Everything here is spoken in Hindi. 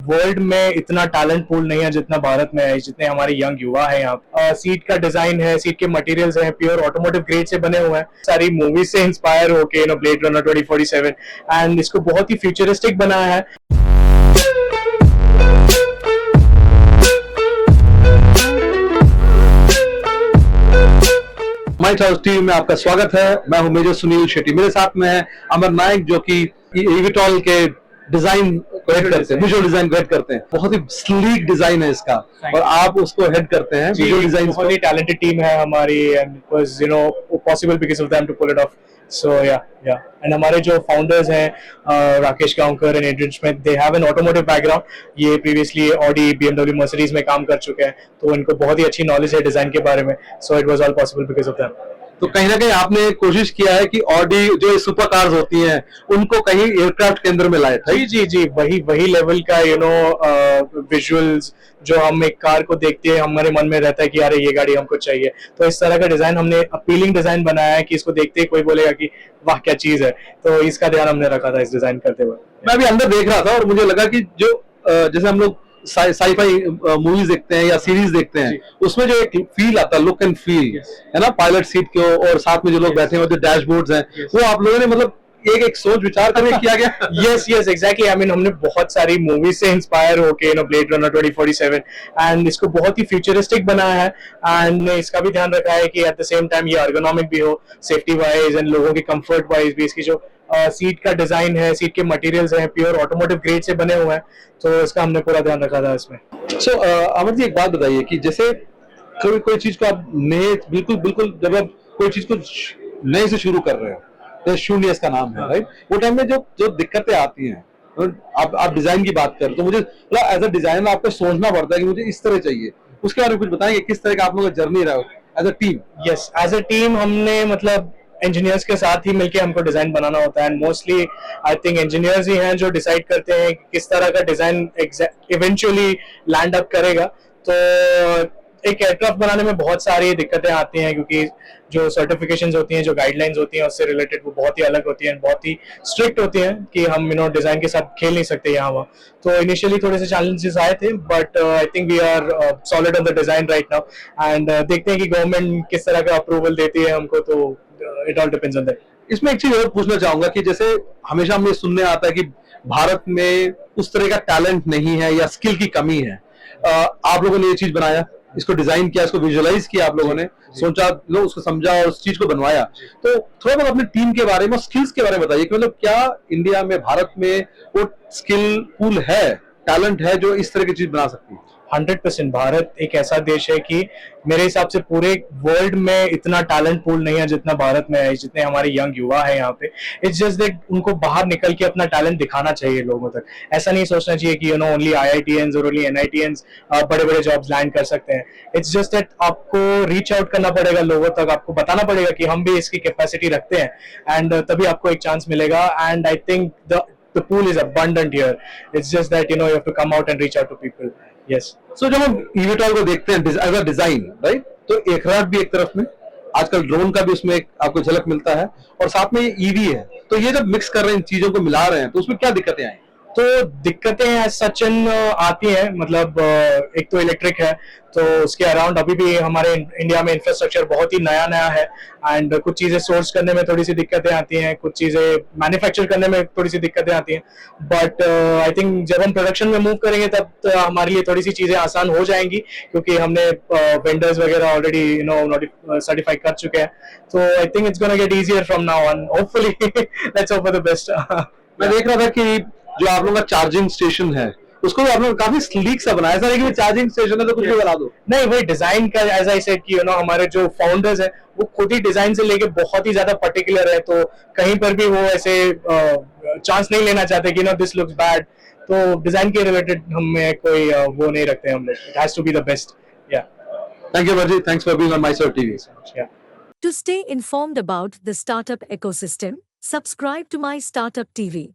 वर्ल्ड में इतना टैलेंट पूल नहीं है जितना भारत में है, जितने हमारे यंग युवा है यहाँ। सीट का डिजाइन है, सीट के मटेरियल्स हैं प्योर ऑटोमोटिव ग्रेड से बने हुए हैं, सारी मूवीज से इंस्पायर होके ब्लेड रनर 2047, एंड इसको बहुत ही फ्यूचरिस्टिक बनाया है। माई हाउस टीवी में आपका स्वागत है। मैं हूं मेजर सुनील शेट्टी। मेरे साथ में है अमर नायक जो कि ईवीटॉल के डिजाइन को हेड करते हैं, विजुअल डिजाइन को हेड करते हैं। बहुत ही स्लीक डिजाइन है इसका और आप उसको हेड करते हैं विजुअल डिजाइन। बहुत ही टैलेंटेड टीम है हमारी, and it was possible because of them to pull it off. So yeah and हमारे जो फाउंडर्स हैं Rakesh Gaonkar and Adrian Smith, they have an automotive background. ये प्रीवियसली ऑडी, बीएमडब्ल्यू, मर्सिडीज में काम कर चुके हैं, तो इनको बहुत ही अच्छी नॉलेज है डिजाइन के बारे में। So it was all possible because of them. तो कहीं ना कहीं आपने कोशिश किया है कि ऑडी जो सुपर कार्स होती हैं उनको कहीं एयरक्राफ्ट के अंदर में लाए। जी, वही लेवल का विजुअल्स जो हम एक कार को देखते हैं, हमारे मन में रहता है कि यार ये गाड़ी हमको चाहिए। तो इस तरह का डिजाइन हमने अपीलिंग डिजाइन बनाया है कि इसको देखते ही कोई बोलेगा कि वाह क्या चीज है। तो इसका ध्यान हमने रखा था इस डिजाइन करते हुए। मैं भी अंदर देख रहा था और मुझे लगा कि जो जैसे हम लोग साईफाई मूवीज देखते हैं या सीरीज देखते हैं, उसमें जो एक फील आता है, लुक एंड फील है ना, पायलट सीट के और साथ में जो लोग बैठे हुए जो डैशबोर्ड्स हैं, वो आप लोगों ने मतलब एक सोच विचार करके किया गया। Yes exactly. आई मीन हमने बहुत सारी मूवीज से इंस्पायर होके ब्लेड रनर 2047, एंड इसको बहुत ही फ्यूचरिस्टिक बनाया है। एंड इसका भी ध्यान रखा है कि एट द सेम टाइम ये अर्गोनॉमिक भी हो, सेफ्टी वाइज एंड लोगों के कंफर्ट वाइज भी। इसकी जो सीट का डिजाइन है, सीट के मटेरियल्स हैं प्योर ऑटोमोटिव ग्रेड से बने हुए हैं, तो इसका हमने पूरा ध्यान रखा था इसमें। सो अमर जी, एक बात बताइए कि जैसे कोई चीज को आप नए बिल्कुल जब आप कोई चीज को नए से शुरू कर रहे हो, तो शून्य इसका नाम है, राइट? वो टाइम में जो दिक्कतें आती हैं, आप डिजाइन की बात करें तो मुझे एज अ डिजाइनर आपको सोचना पड़ता है कि मुझे इस तरह चाहिए। उसके बारे में कुछ बताएंगे, किस तरह का आप लोगों का जर्नी रहा as a team? Yes, as a team हमने इंजीनियर्स के साथ ही मिलके हमको डिजाइन बनाना होता है, and mostly I think engineers ही हैं जो डिसाइड करते हैं कि किस तरह का डिजाइन इवेंचुअली लैंड अप करेगा। तो एक एयरक्राफ्ट बनाने में बहुत सारी दिक्कतें आती हैं, क्योंकि जो सर्टिफिकेशंस होती हैं, जो गाइडलाइंस होती हैं उससे रिलेटेड, वो बहुत ही अलग होती हैं, बहुत ही स्ट्रिक्ट होती हैं कि हम डिजाइन के साथ खेल नहीं सकते यहाँ वहाँ। तो इनिशियली थोड़े से चैलेंजेस आए थे, but I think we are solid on the design right now, and देखते हैं कि गवर्नमेंट किस तरह का अप्रूवल देती है हमको। तो it all depends on that. इसमें एक चीज और पूछना चाहूंगा कि जैसे हमेशा हमें सुनने आता है कि भारत में उस तरह का टैलेंट नहीं है या स्किल की कमी है। आप लोगों ने ये चीज बनाया, इसको डिजाइन किया, इसको विजुअलाइज किया, आप लोगों ने सोचा, लोग उसको समझा और उस चीज को बनवाया। तो थोड़ा बहुत अपनी टीम के बारे में, स्किल्स के बारे में बताइए कि मतलब क्या इंडिया में, भारत में वो स्किल पूल है, टैलेंट है जो इस तरह की चीज बना सकती है? 100%। भारत एक ऐसा देश है कि मेरे हिसाब से पूरे वर्ल्ड में इतना टैलेंट पूल नहीं है जितना भारत में है, जितने हमारे यंग युवा है यहाँ पे। इट्स जस्ट दैट उनको बाहर निकल के अपना टैलेंट दिखाना चाहिए लोगों तक। ऐसा नहीं सोचना चाहिए कि ओनली IITians और ओनली NITians बड़े बड़े जॉब्स लैंड कर सकते हैं। इट्स जस्ट दैट आपको रीच आउट करना पड़ेगा लोगों तक, आपको बताना पड़ेगा कि हम भी इसकी कैपेसिटी रखते हैं, एंड तभी आपको एक चांस मिलेगा। And I think the pool is abundant here. It's just that you have to come out and reach out to people. Yes. So जब हम ईवीटॉल को देखते हैं एज अ डिजाइन, राइट, तो एयरक्राफ्ट भी एक तरफ में, आजकल ड्रोन का भी उसमें आपको झलक मिलता है, और साथ में ये ईवी है। तो ये जब मिक्स कर रहे हैं, इन चीजों को मिला रहे हैं, तो उसमें क्या दिक्कतें आई? तो दिक्कतें सचिन आती हैं, एक तो इलेक्ट्रिक है, तो उसके अराउंड अभी भी हमारे इंडिया में इंफ्रास्ट्रक्चर बहुत ही नया है, एंड कुछ चीजें सोर्स करने में थोड़ी सी दिक्कतें आती हैं, कुछ चीजें मैन्युफैक्चर करने में थोड़ी सी दिक्कतें आती हैं। बट आई थिंक जब हम प्रोडक्शन में मूव करेंगे तब तो हमारे लिए थोड़ी सी चीजें आसान हो जाएंगी, क्योंकि हमने वेंडर्स वगैरह ऑलरेडी सर्टिफाई कर चुके हैं। तो I think it's gonna get easier from now on, hopefully. Let's hope for the best. मैं देख रहा था कि जो आप लोगों का चार्जिंग स्टेशन है, उसको भी आप लोग काफी स्लीक सा बनाया। ऐसा नहीं कि चार्जिंग स्टेशन है तो कुछ भी बना दो, नहीं, वही डिजाइन का, एज आई सेड कि हमारे जो फाउंडर्स हैं वो खुद ही डिजाइन से लेके बहुत ही ज्यादा पर्टिकुलर है, तो कहीं पर भी वो ऐसे चांस नहीं लेना चाहते कि दिस लुक्स बैड। तो डिजाइन के रिलेटेड हमें कोई वो नहीं रखते हम लोग। It has to be the best. Yeah thank you वर्जी, thanks for being on my TV. To stay informed about the startup ecosystem, subscribe to My Startup TV.